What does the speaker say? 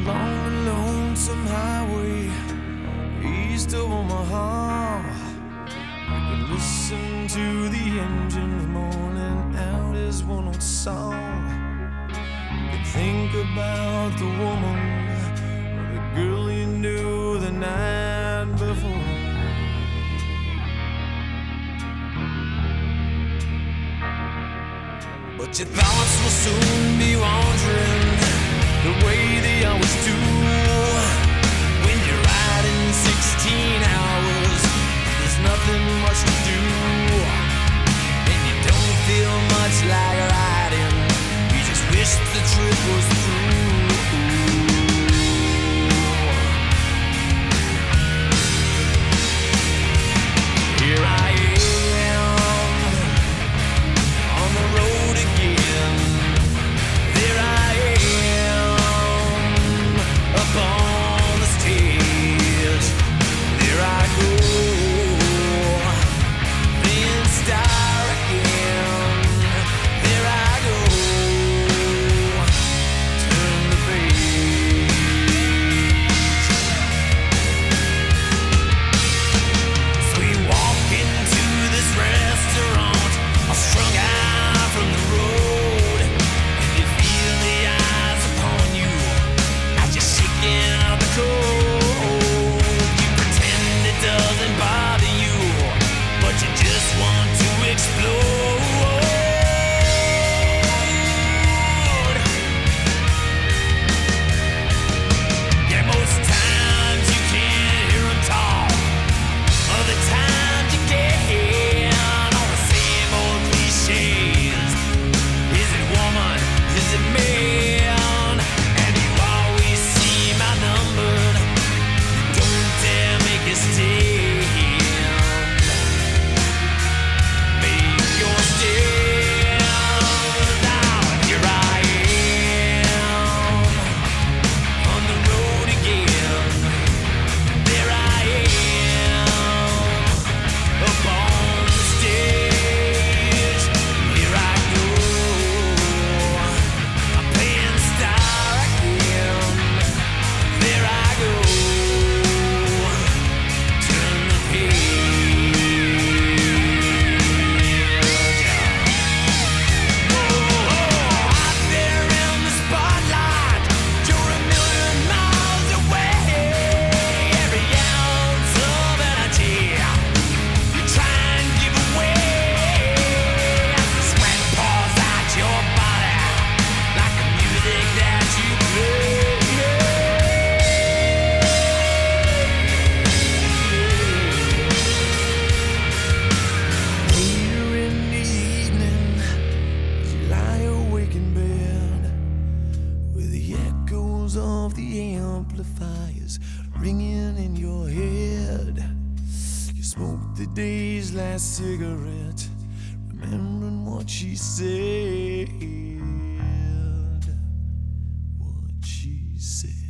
along a lonesome highway east of Omaha. You can listen to the engines moaning out his one old song. You can think about the woman or the girl you knew the night before. But your thoughts will soon be wandering the way they always do. When you're riding 16 hours, there's nothing much to do, and you don't feel much like riding. You just wish the trip was through. Here I am on the road again. There I am up on the stage. There I go, being star again. There I go, turn the page. So you walk into this restaurant, all strung out from the road, and you feel the eyes upon you as you're shaking out the cold. You pretend it doesn't bother you, but you just want to explode. Yeah, most times you can't hear them talk. Other times you can, all the same old cliches. Is it woman? Is it man? And you always seem outnumbered. Don't dare make a stand. Make your stand. Now here I am on the road again. There I am up on the stage. Here I go, I'm playing star again. There I go, turn the page. Out there in the spotlight, you're a million miles away. Every ounce of energy you try and give away as the sweat pours out your body like the music that you play. Later in the evening, as you lie awake in bed, with the echoes of the amplifiers ringing in your head, you smoke the day's last cigarette, remembering what she said. What she said.